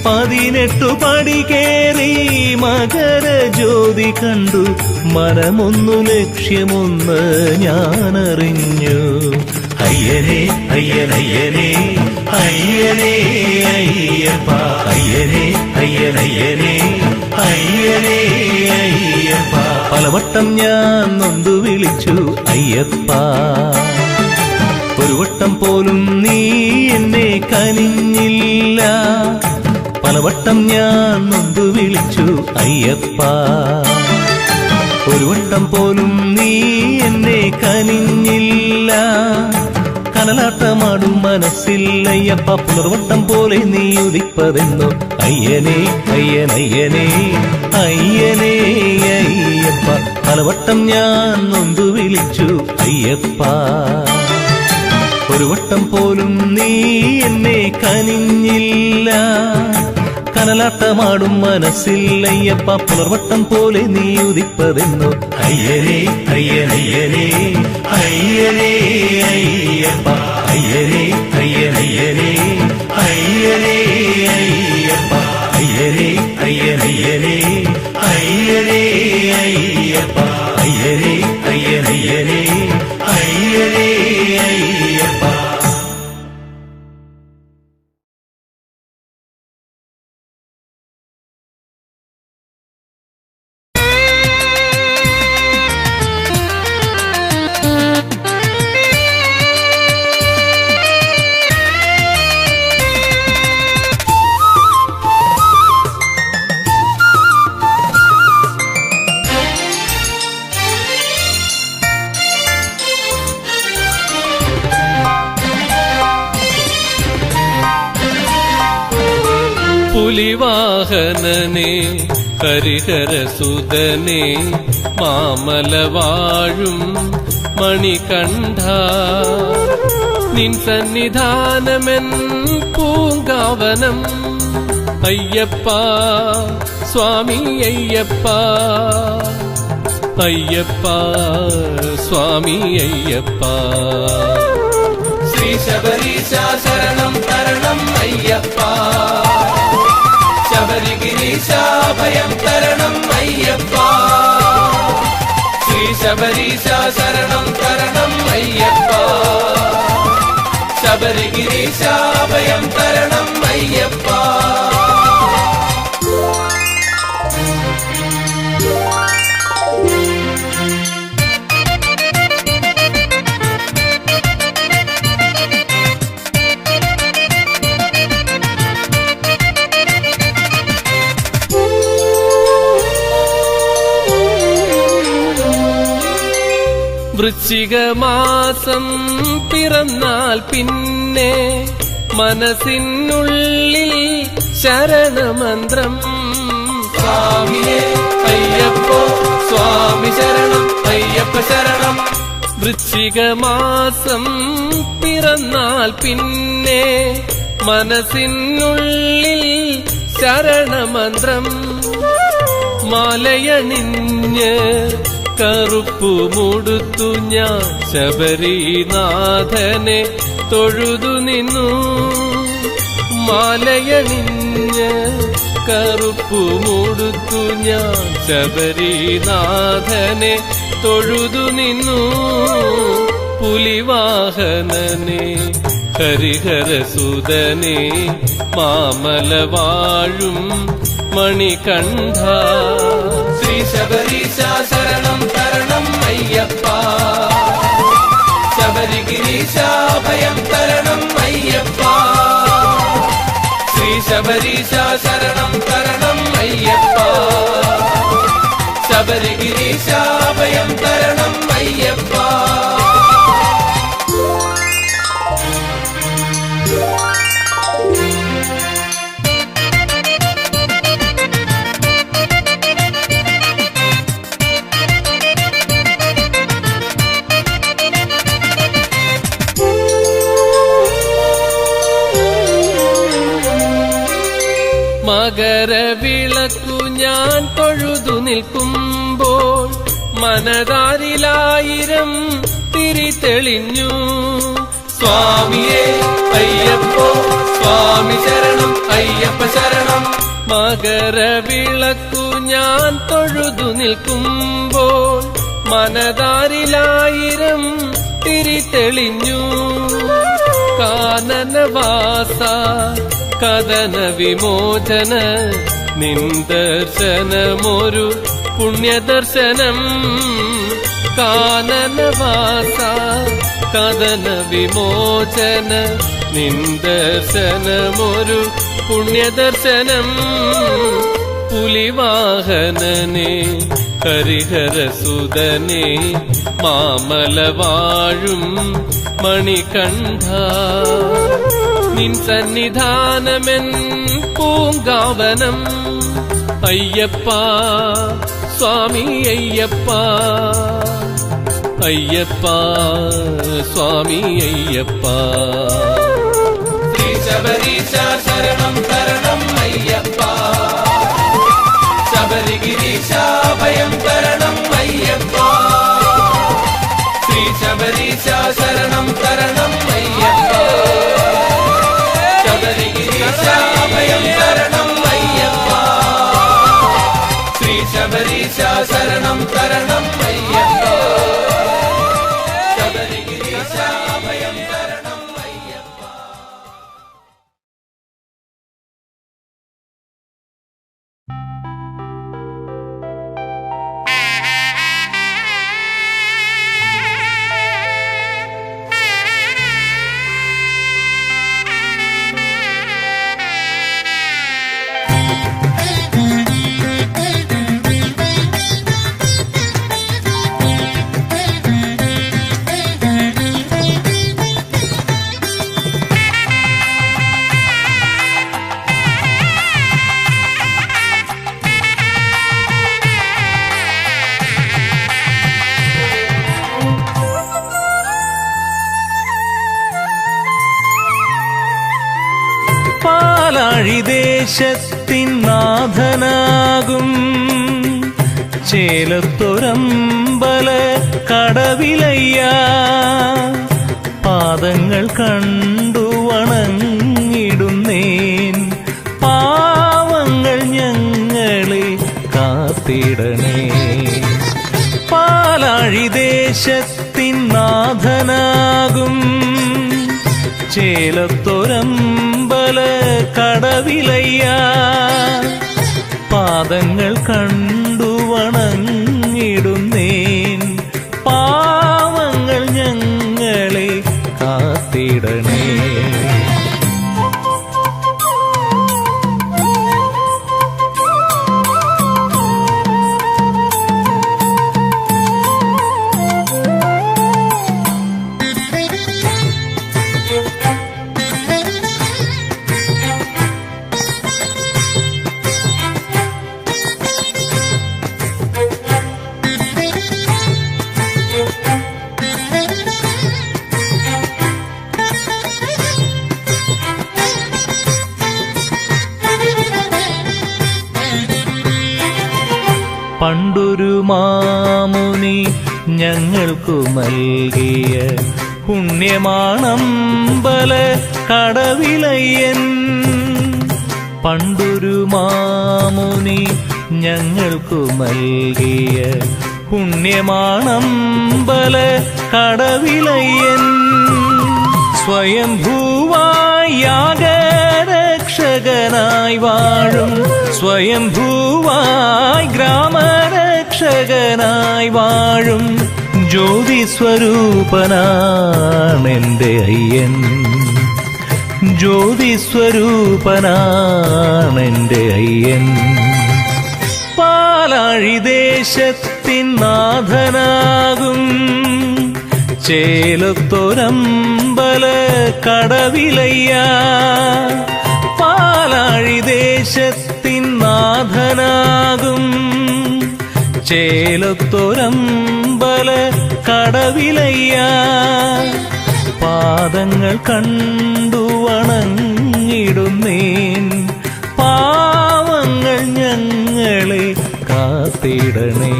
18 പടി കേറി മകരജ്യോതി കണ്ടു, മനമൊന്നു ലക്ഷ്യമൊന്ന് ഞാനറിഞ്ഞു. അയ്യനേ അയ്യനയ്യനേ അയ്യനേ അയ്യപ്പ, അയ്യനേ അയ്യനയ്യനേ അയ്യനേ അയ്യപ്പ. പലവട്ടം ഞാൻ നൊന്തു വിളിച്ചു അയ്യപ്പ. ഒരു വട്ടം പോലും നീ എന്നെ കനിഞ്ഞില്ല. പലവട്ടം ഞാൻ നൊന്തു വിളിച്ചു അയ്യപ്പ. ഒരു വട്ടം പോലും നീ എന്നെ കനിഞ്ഞില്ല. കനലാട്ടമാടും മനസ്സിൽ അയ്യപ്പ, പുലർവട്ടം പോലെ നീ ഉദിപ്പതെന്നോ. അയ്യനേ അയ്യനയ്യനേ അയ്യനേ അയ്യപ്പ. പലവട്ടം ഞാൻ നൊന്തു വിളിച്ചു അയ്യപ്പ. ഒരു വട്ടം പോലും നീ എന്നെ കനിഞ്ഞില്ല. കനലാട്ടമാടും മനസ്സിൽ അയ്യപ്പ, പുലർവട്ടം പോലെ നീ ഉദിപ്പതെന്നോ. അയ്യനേ അയ്യനയ്യനേ അയ്യനേ അയ്യപ്പ, അയ്യനേ അയ്യനയ്യനേ അയ്യനേ അയ്യപ്പ, അയ്യനേ അയ്യനയ്യനേ അയ്യനേ അയ്യപ്പ, അയ്യനേ അയ്യനയ്യനേ അയ്യനേ അയ്യപ്പ. പുലിവാഹനനേ ഹരിഹരസുതനേ മാമലവാഴും മണികണ്ഠ, നിൻ സന്നിധാനമെൻ പൂങ്കാവനം. അയ്യപ്പ സ്വാമി അയ്യപ്പ, അയ്യപ്പ സ്വാമി അയ്യപ്പ. ശ്രീ ശബരീശ ശരണം തരണം അയ്യപ്പ, ശബരിഗിരീശ ഭയം തരണം അയ്യപ്പ. ശ്രീ ശബരീശ ശരണം തരണം അയ്യപ്പ, ശബരിഗിരീശ ഭയം തരണം അയ്യപ്പ. വൃശ്ചികമാസം പിറന്നാൽ പിന്നെ മനസ്സിനുള്ളിൽ ശരണമന്ത്രം. സ്വാമിയേ അയ്യപ്പോ സ്വാമി ശരണം അയ്യപ്പ ശരണം. വൃശ്ചികമാസം പിറന്നാൽ പിന്നെ മനസ്സിനുള്ളിൽ ശരണമന്ത്രം. മാലയണിഞ്ഞ് കറുപ്പുമുടുത്തു ഞാൻ ശബരിനാഥനെ തൊഴുതു നിന്നു. മാലയണിഞ്ഞ് കറുപ്പുമുടുത്തു ഞാൻ ശബരിനാഥനെ തൊഴുതു നിന്നു. പുലിവാഹനനെ ഹരിഹരസുതനെ മാമല വാഴും മണികണ്ഠ. ശ്രീ ശബരീശ ശരണം തരണം അയ്യപ്പ. ശബരിഗിരീശ ഭയം തരണം അയ്യപ്പ. ശ്രീ ശബരീശ ശരണം തരണം അയ്യപ്പ. ശബരിഗിരീശ ഭയം തരണം അയ്യപ്പ. മകരവിളക്കു ഞാൻ തൊഴുതു നിൽക്കുമ്പോൾ മനതാരിലായിരം തിരി തെളിഞ്ഞു. സ്വാമിയേ അയ്യപ്പോ സ്വാമി ശരണം അയ്യപ്പ ശരണം. മകരവിളക്കു ഞാൻ തൊഴുതു നിൽക്കുമ്പോൾ മനതാരിലായിരം തിരി തെളിഞ്ഞു. കാനനവാസ കഥന വിമോചന നിന്ദർശനമൊരു പുണ്യദർശനം. കാനനവാസ കഥന വിമോചന നിന്ദർശനമൊരു പുണ്യദർശനം. പുലിവാഹനനെ ഹരിഹരസുതനെ മാമല വാഴും മണികണ്ഠ. നിൻ സന്നിധാനമെൻ പൂങ്കാവനം. അയ്യപ്പ സ്വാമി അയ്യപ്പ. അയ്യപ്പ സ്വാമി അയ്യപ്പ. ശ്രീ ശബരീശ ശരണം തരണം അയ്യപ്പ. ശബരിഗിരീശ ഭയം തരണം അയ്യപ്പ. ശ്രീ ശബരീശ ശരണം തരണം അയ്യപ്പ. ശബരിഗിരീശ ഭയം തരണം അയ്യപ്പ. ശ്രീ ശബരീശ ശരണം തരണം അയ്യപ്പ. ശബരിഗിരീശ ഭയം തരണം അയ്യപ്പ. ദേശത്തിൻ നാഥനാകും ചേലത്തൊരമ്പല കടവിലയ്യ. പാദങ്ങൾ കണ്ടു വണങ്ങിടുന്നേൻ പാവങ്ങൾ ഞങ്ങളെ കാത്തിടണേ. പാലാഴി ദേശത്തിൻ നാഥനാകും ചേലത്തൊരമ്പല കടവിലയ്യ. പാദങ്ങൾ കണ്ടു വണങ്ങിടുന്നേൻ പാവങ്ങൾ ഞങ്ങളെ കാത്തിടണേ. പണ്ടൊരു മാമുനി ഞങ്ങൾക്കു നൽകിയ പുണ്യമാണമ്പല കടവിലയ്യൻ. പണ്ടൊരു മാമുനി ഞങ്ങൾക്കു നൽകിയ പുണ്യമാണമ്പല കടവിലയ്യൻ. സ്വയംഭൂവായി യാഗരക്ഷകനായി വാഴും, സ്വയംഭൂവായി ഗ്രാമരക്ഷകനായി വാഴും ജ്യോതിസ്വരൂപനാണെന്റെ അയ്യൻ. ജ്യോതിസ്വരൂപനാണെന്റെ അയ്യൻ. പാലാഴി ദേശത്തിൻ നാഥനാകും ചേലത്തൊരമ്പല കടവിലയ്യ. പാലാഴി ദേശത്തിൻ നാഥനാകും ചേലത്തൊരമ്പല കടവിലയ്യ. പാദങ്ങൾ കണ്ടു വണങ്ങിടുന്നേൻ, പാവങ്ങൾ ഞങ്ങളെ കാത്തിടണേ.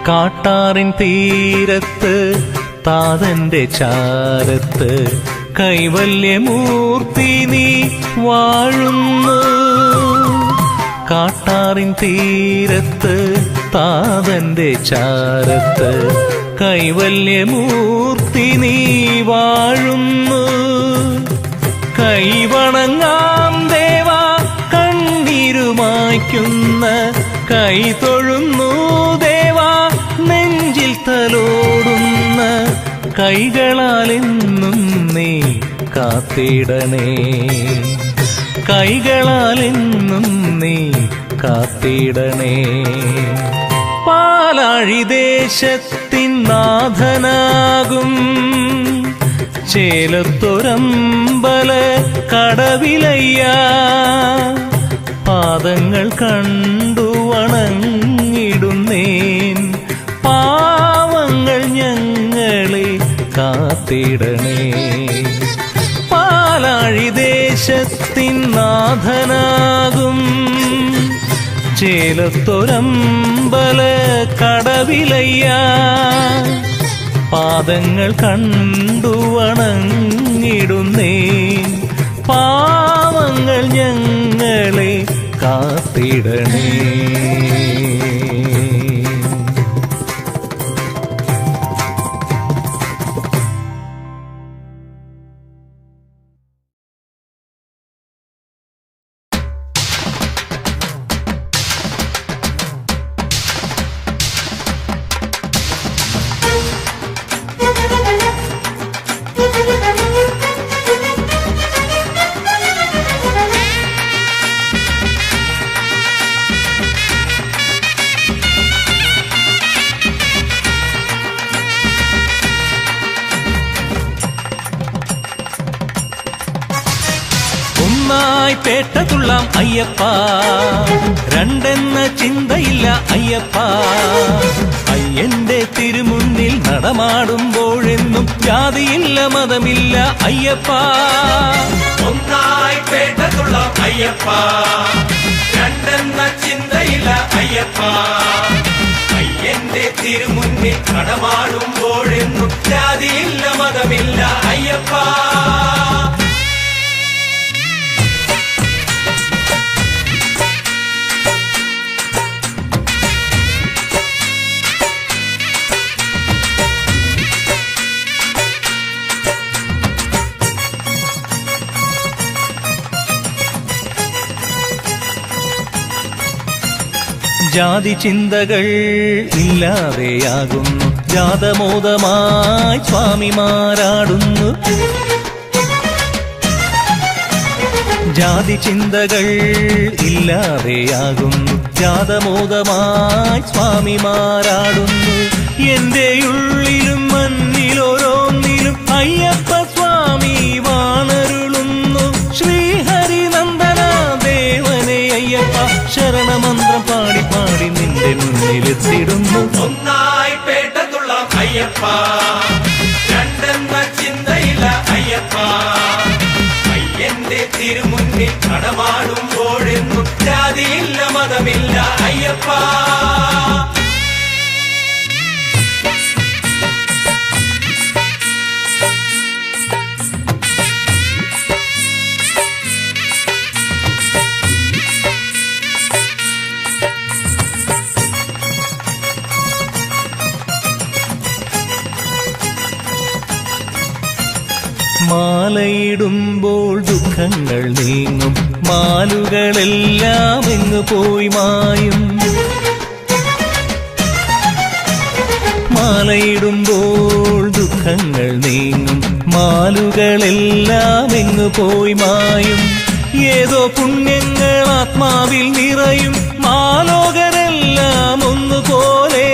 കാട്ടാറിൻ തീരത്ത് താതന്റെ ചാരത്ത് കൈവല്യമൂർത്തി നീ വാഴുന്നു. കാട്ടാറിൻ തീരത്ത് താതന്റെ ചാരത്ത് കൈവല്യമൂർത്തി നീ വാഴുന്നു. കൈവണങ്ങാം ദേവാ കണ്ണീരുമായ്ക്കുന്ന, കൈ തൊഴുന്നു ദേവാ നെഞ്ചിൽ തലോടുന്ന. കൈകളാലെന്നും നീ കാത്തിടണേ, കൈകളാലെന്നും നീ കാത്തിടണേ. പാലാഴി ദേശത്തിൻ നാഥനാകും ചേലത്തൊരമ്പല കടവിലയ്യ. പാദങ്ങൾ കണ്ടു വണങ്ങിടുന്നേൻ, പാവങ്ങൾ ഞങ്ങളെ കാത്തിടണേ. പാലാഴി ദേശത്തിൻ നാഥനാകും ചേലത്തൊരമ്പല കടവിലയ്യ. പാദങ്ങൾ കണ്ടു വണങ്ങിടുന്നേൻ, പാവങ്ങൾ ഞങ്ങളെ കാത്തിടണേ. ഒന്നായി പേട്ടതുള്ളാം അയ്യപ്പ, രണ്ടെന്ന ചിന്തയില്ല അയ്യപ്പ. അയ്യന്റെ തിരുമുന്നിൽ നടമാടുമ്പോഴെന്നും ജാതിയില്ല മതമില്ല അയ്യപ്പ. ഒന്നായി പേട്ടതുള്ളാം അയ്യപ്പ, രണ്ടെന്ന ചിന്തയില്ല അയ്യപ്പ. അയ്യന്റെ തിരുമുന്നിൽ നടമാടുമ്പോഴെന്നും ജാതിയില്ല മതമില്ല അയ്യപ്പ. ജാതി ചിന്തകൾ ഇല്ലാതെയാകുന്നു, ജാതമോദമായി സ്വാമിമാരാടുന്നു. ജാതി ചിന്തകൾ ഇല്ലാതെയാകുന്നു, ജാതമോദമായി സ്വാമിമാരാടുന്നു. എന്റെ ഉള്ളിലും മണ്ണിലോരോന്നിലും അയ്യപ്പ സ്വാമി വാണരുളുന്നു. ശ്രീഹരിനന്ദന ദേവനെ അയ്യപ്പ, ശരണമന്ത്രം പാടി പാടി നിന്റെ മുന്നിലെത്തിടുന്നു. ഒന്നായി പേട്ടതുള്ളാം അയ്യപ്പ, രണ്ടെന്ന ചിന്തയില്ല അയ്യപ്പ. അയ്യന്റെ തിരുമുന്നിൽ നടമാടുമ്പോഴെന്നും ജാതിയില്ല മതമില്ല അയ്യപ്പ. മാലയിടുമ്പോൾ ദുഃഖങ്ങൾ നീങ്ങും, മാലുകളെല്ലാം എങ്ങു പോയി മായും. മാലയിടുമ്പോൾ ദുഃഖങ്ങൾ നീങ്ങും, മാലുകളെല്ലാം എങ്ങു പോയി മായും. ഏതോ പുണ്യങ്ങൾ ആത്മാവിൽ നിറയും, മാലോകരെല്ലാം ഒന്നുപോലെ.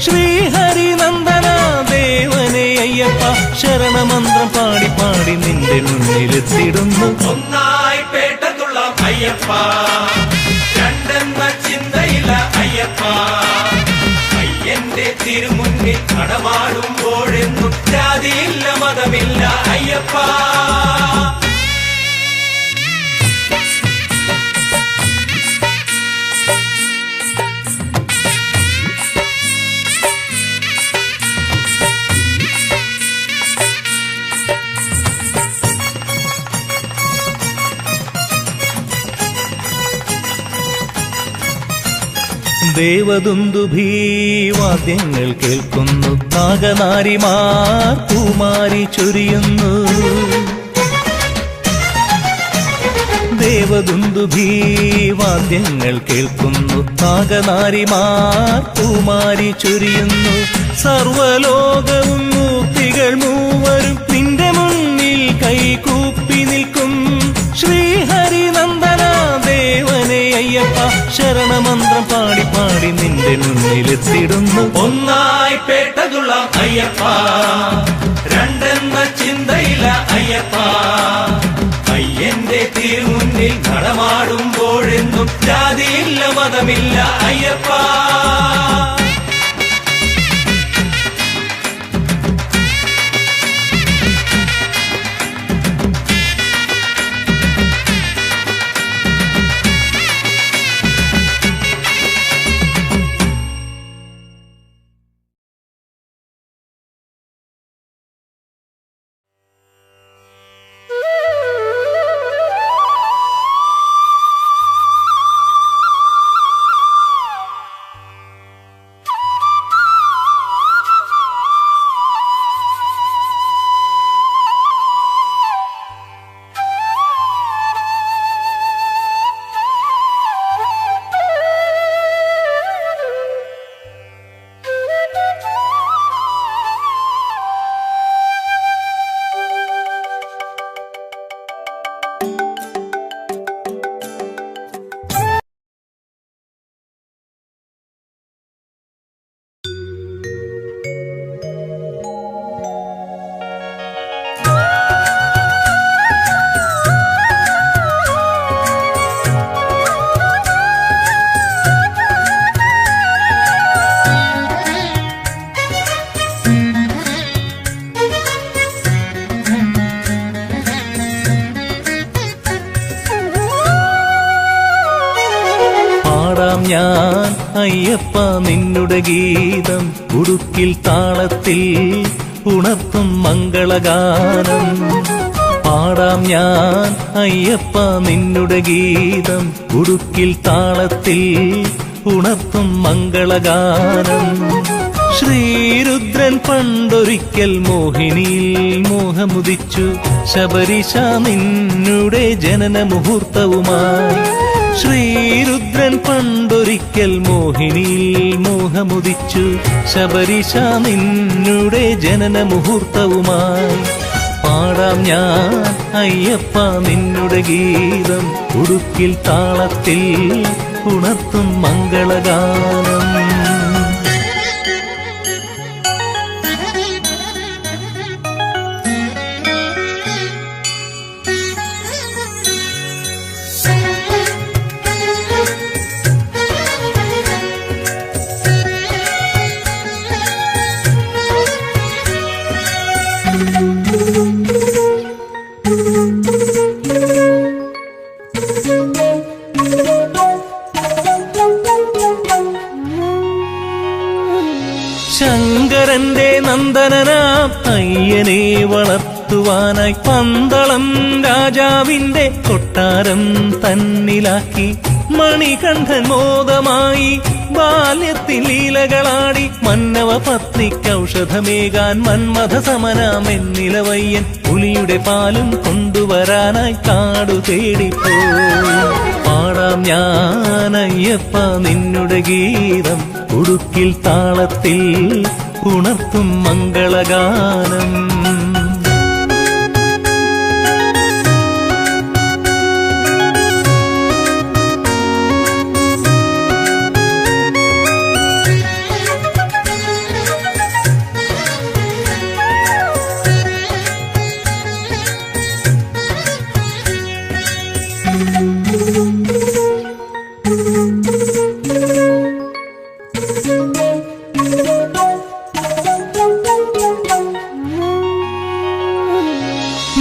ശ്രീഹരിനന്ദന ദേവനെ അയ്യപ്പ, ശരണമന്ത്രം പാടി പാടി നിന്റെ മുന്നിലെത്തിടുന്നു. ഒന്നായി പേട്ടതുള്ളാം അയ്യപ്പ, രണ്ടെന്ന ചിന്തയില്ല അയ്യപ്പ. അയ്യന്റെ തിരുമുന്നിൽ നടമാടുമ്പോഴെന്നും ജാതിയില്ല മതമില്ല അയ്യപ്പ. ദേവദുന്ദുഭീവാദ്യങ്ങൾ കേൾക്കുന്നു, നാഗനാരിമാർ പൂമാരി ചൊരിയുന്നു. ദേവദുന്ദുഭീവാദ്യങ്ങൾ കേൾക്കുന്നു, നാഗനാരിമാർ പൂമാരി ചൊരിയുന്നു. സർവലോകവും മൂർത്തികൾ മൂവരും നിന്റെ മുന്നിൽ കൈകൂപ്പി നിൽക്കും. ശ്രീഹരിനന്ദന ദേവനെ അയ്യപ്പ, ശരണമന്ത്രം പാടി പാടി നിന്റെ മുന്നിലെത്തിടുന്നു. ഒന്നായി പേട്ടതുള്ളാം അയ്യപ്പ, രണ്ടെന്ന ചിന്തയില്ല അയ്യപ്പ. അയ്യന്റെ തിരുമുന്നിൽ നടമാടുമ്പോഴെന്നും ജാതിയില്ല മതമില്ല അയ്യപ്പ. ഞാൻ അയ്യപ്പ നിന്നുടെ ഗീതം, ഉടുക്കിൽ താളത്തിൽ ഉണർത്തും മംഗളഗാനം. പാടാം ഞാൻ അയ്യപ്പ നിന്നുടെ ഗീതം, ഉടുക്കിൽ താളത്തിൽ ഉണർത്തും മംഗളഗാനം. ശ്രീരുദ്രൻ പണ്ടൊരിക്കൽ മോഹിനിയിൽ മോഹമുദിച്ചു, ശബരിശ നിന്നുടെ ജനന മുഹൂർത്തവുമായി. ശ്രീരുദ്രൻ പണ്ടൊരിക്കൽ മോഹിനിയിൽ മോഹമുദിച്ചു, ശബരിശ നിന്നുടെ ജനന മുഹൂർത്തവുമായി. പാടാം ഞാൻ അയ്യപ്പ നിന്നുടെ ഗീതം ഉടുക്കിൽ താളത്തിൽ ഉണർത്തും മംഗളഗാനം. ശങ്കരന്റെ നന്ദനനാം അയ്യനെ വളർത്തുവാനായി പന്തളം രാജാവിന്റെ കൊട്ടാരം തന്നിലാക്കി മണികണ്ഠൻ മോദമായി ബാല്യത്തിൽ ലീലകളാടി മന്നവ പത്നിക്കൗഷധമേകാൻ മന്മഥ സമനാമെന്നിലവയ്യൻ പുലിയുടെ പാലും കൊണ്ടുവരാനായി കാടു തേടിപ്പോയി. പാടാം ഞാൻ അയ്യപ്പ നിന്നുടെ ഗീതം ഉടുക്കിൽ താളത്തിൽ ഉണർത്തും മംഗളഗാനം.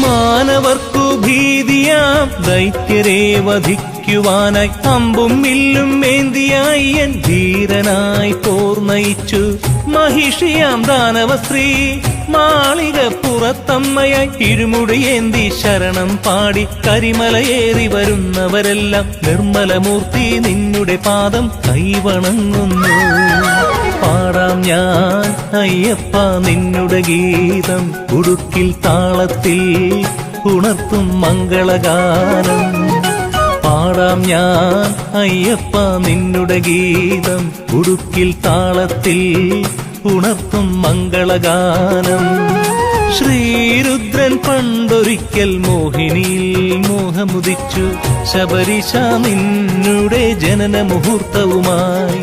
മാനവർക്കു ഭീതിയാം ദൈത്യരെ വധിക്കുവാനായി അമ്പും വില്ലും മേന്തിയായി എൻ ധീരനായി പോർ നയിച്ചു മഹിഷിയാം ദാനവ സ്ത്രീ മാളിക പുറത്തമ്മയായി ഇരുമുടിയേന്തി ശരണം പാടി കരിമലയേറി വരുന്നവരെല്ലാം നിർമ്മലമൂർത്തി നിന്നുടെ പാദം കൈവണങ്ങുന്നു. പാടാം ഞാൻ അയ്യപ്പ നിന്നുടെ ഗീതം ഉടുക്കിൽ താളത്തിൽ ഉണർത്തും മംഗളഗാനം. പാടാം ഞാൻ അയ്യപ്പ നിന്നുടെ ഗീതം ഉടുക്കിൽ താളത്തിൽ ഉണർത്തും മംഗളഗാനം. ശ്രീരുദ്രൻ പണ്ടൊരിക്കൽ മോഹിനിയിൽ മോഹമുദിച്ചു ശബരിശ നിന്നുടെ ജനന മുഹൂർത്തവുമായി.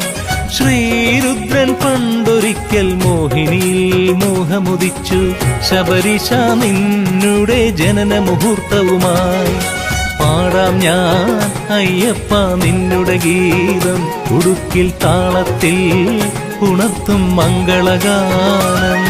ശ്രീരുദ്രൻ പണ്ടൊരിക്കൽ മോഹിനിയിൽ മോഹമുദിച്ചു ശബരിശ നിന്നുടെ ജനന മുഹൂർത്തവുമായി. പാടാം ഞാൻ അയ്യപ്പ നിന്നുടെ ഗീതം ഉടുക്കിൽ താളത്തിൽ ഉണർത്തും മംഗളഗാനം.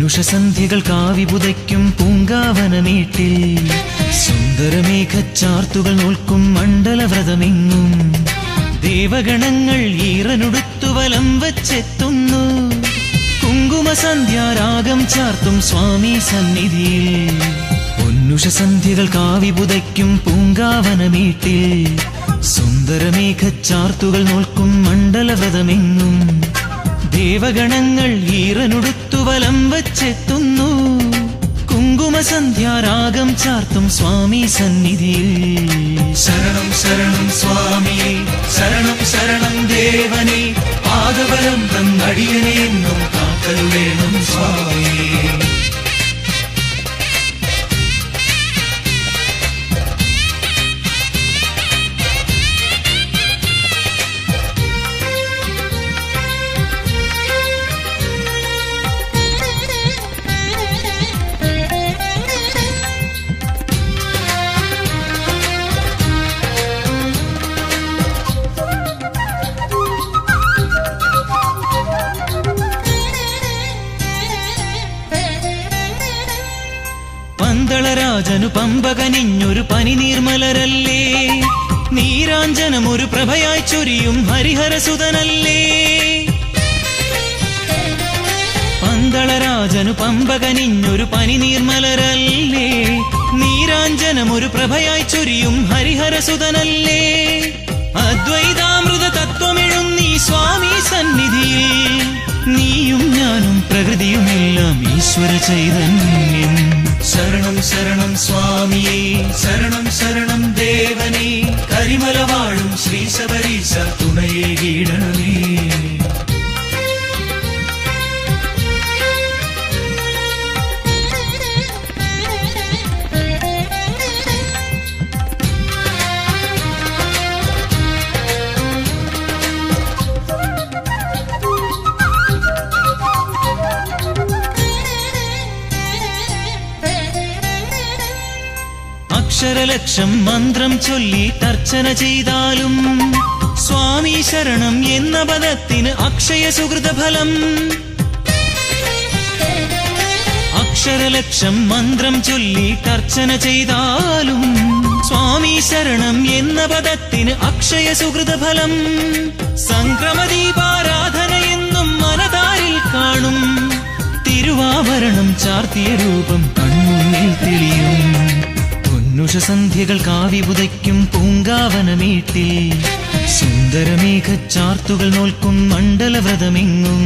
ഉഷസന്ധ്യകൾ കാവിപുതയ്ക്കും പൂങ്കാവനമേട്ടിൽ സുന്ദരമേഘച്ചാർത്തുകൾ നോൽക്കും മണ്ഡലവ്രതമെങ്ങും ദേവഗണങ്ങൾ ഈറനുടുത്തു വലം വച്ചെത്തുന്നു. കുങ്കുമസന്ധ്യാരാഗം ചാർത്തും സ്വാമി സന്നിധിയിൽ പൊന്നുഷസന്ധ്യകൾ കാവിപുതയ്ക്കും പൂങ്കാവനമേട്ടിൽ സുന്ദരമേഘച്ചാർത്തുകൾ നോൽക്കും മണ്ഡലവ്രതമെങ്ങും ദേവഗണങ്ങൾ ഈറനുടുത്തു വലം വച്ചെത്തുന്നു. കുങ്കുമസന്ധ്യാരാഗം ചാർത്തും സ്വാമി സന്നിധിയിൽ ശരണം ശരണം സ്വാമിയെ ശരണം ശരണം ദേവനെ പാദബലം തന്നടിയനെ എന്നും കാക്കൽ വേണം സ്വാമിയേ. പന്തളരാജനു പമ്പകനിഞ്ഞൊരു പനി നീർമലരല്ലേ നീരാഞ്ജനമൊരു പ്രഭയായി ചൊരിയും ഹരിഹരസുതനല്ലേ. പന്തളരാജനു പമ്പകനിഞ്ഞൊരു പനിനീർമലരല്ലേ. നീരാഞ്ജനമൊരു പ്രഭയായി ചൊരിയും ഹരിഹരസുതനല്ലേ. അദ്വൈതാമൃത തത്വമെഴുന്നീ സ്വാമി സന്നിധിയിൽ നീയും ഞാനും പ്രകൃതിയുമെല്ലാം ഈശ്വര ചൈതന്യം. ശരണം ശരണം സ്വാമിയേ, ശരണം ശരണം ദേവനേ, കരിമല വാഴും ശ്രീ ശബരീശ തുണയേ കീടണമേ. അക്ഷരലക്ഷം മന്ത്രം ചൊല്ലി തർച്ചന ചെയ്താലും സ്വാമി ശരണം എന്ന പദത്തിന് അക്ഷയ സുഹൃതഫലം. അക്ഷരലക്ഷം മന്ത്രം ചൊല്ലി തർച്ചന ചെയ്താലും സ്വാമി ശരണം എന്ന പദത്തിന് അക്ഷയ സുഹൃതഫലം. സംക്രമദീപാരാധന എന്നും മനതാരിൽ കാണും. തിരുവാഭരണം ചാർത്തിയ രൂപം കൺമുന്നിൽ തെളിയും. ഉഷസന്ധ്യകൾ കാവിപുതയ്ക്കും പൂങ്കാവനമീട്ടിൽ സുന്ദരമേഘച്ചാർത്തുകൾ നോൽക്കും മണ്ഡലവ്രതമെങ്ങും.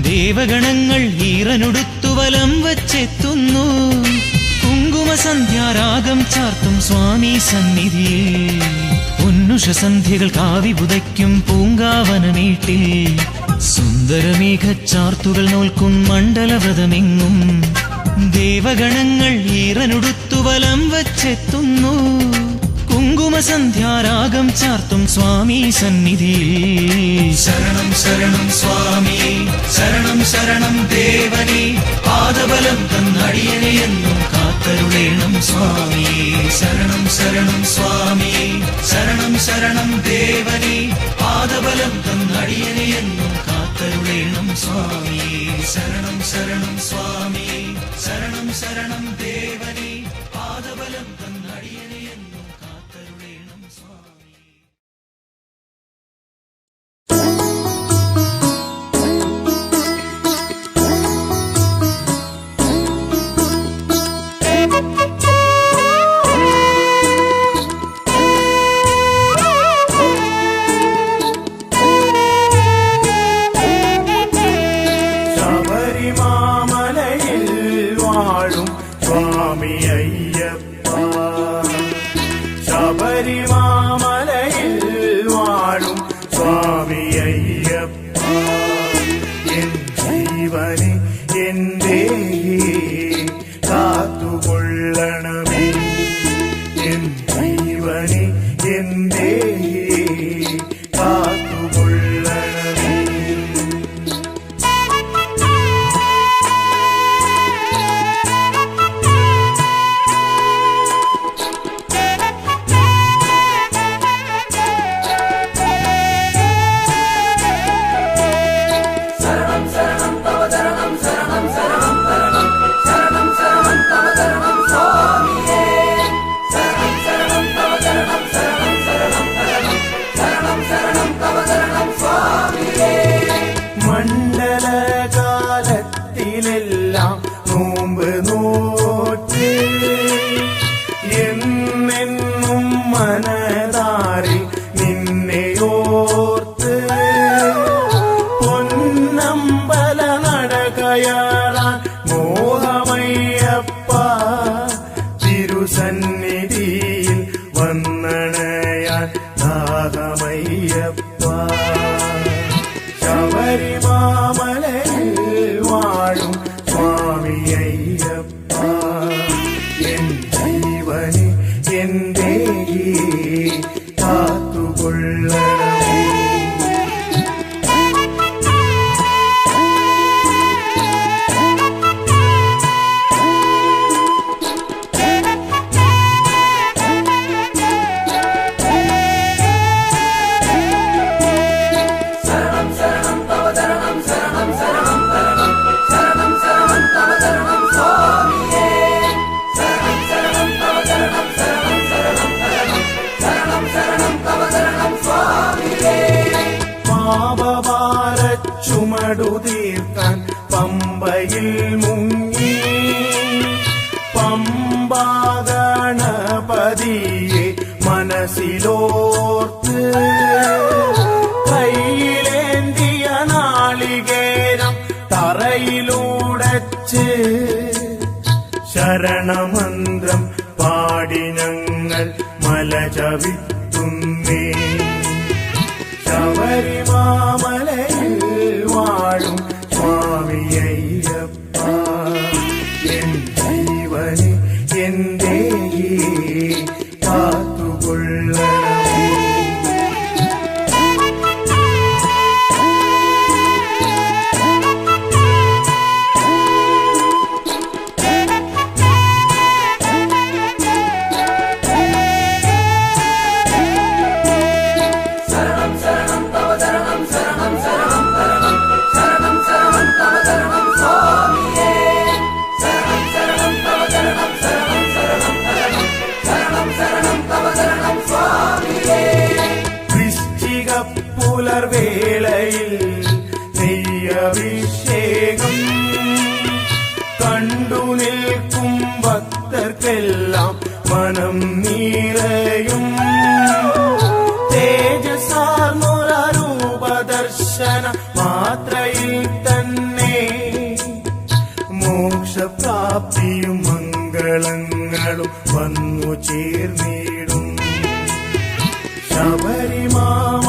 ദേവഗണങ്ങൾ ഈറനൊടുത്തു വലം വച്ചെത്തുന്നു. കുങ്കുമസന്ധ്യാരാഗം ചാർത്തും സ്വാമി സന്നിധിയിൽ. പൊന്നുഷസന്ധ്യകൾ കാവിപുതയ്ക്കും പൂങ്കാവനമീട്ടിൽ സുന്ദരമേഘച്ചാർത്തുകൾ നോൽക്കും മണ്ഡലവ്രതമെങ്ങും. ദേവഗണങ്ങൾ ഈറനൊടുത്തു വലം വച്ചെത്തുന്നു. കുങ്കുമസന്ധ്യാരാഗം ചാർത്തും സ്വാമി സന്നിധിയിൽ. ശരണം ശരണം സ്വാമിയേ, ശരണം ശരണം ദേവനേ, പാദബലം തന്നടിയനെ എന്നും കാത്തരുളേണം സ്വാമിയേ. ശരണം ശരണം സ്വാമിയേ, ശരണം ശരണം ദേവനേ, പാദബലം തന്നടിയനെ എന്നും കാത്തരുളേണം സ്വാമിയേ. ശരണം ശരണം സ്വാമിയേ, ശരണം ശരണം ദേവനേ, പാദബലം തന്നടിയനെ എന്നും കാത്തരുളേണം സ്വാമി. ശബരിമാമലയിൽ വാഴും സ്വാമി അയ്യപ്പ. മുങ്ങി പമ്പാഗണപതിയെ മനസ്സിലോർത്ത് കയ്യിലേന്തിയ നാളികേരം തറയിലൂടച്ച് ശരണമന്ത്രം പാടി ഞങ്ങൾ മല ചവിട്ടുന്നേ. ശബരിമാമലയിൽ വാഴും സ്വാമിയയ്യപ്പ, എൻ ജീവനെ എന്റെ കാത്തുകൊള്ളണമേ. പുലർവേളയിൽ നെയ്യഭിഷേകം കണ്ടു നിൽക്കും ഭക്തർക്കെല്ലാം മനം നിറയും. തേജസാർന്നൊരൂപദർശന മാത്രയിൽ തന്നെ മോക്ഷപ്രാപ്തിയും മംഗളങ്ങളും വന്നു ചേർന്നിടും. ശബരിമാമ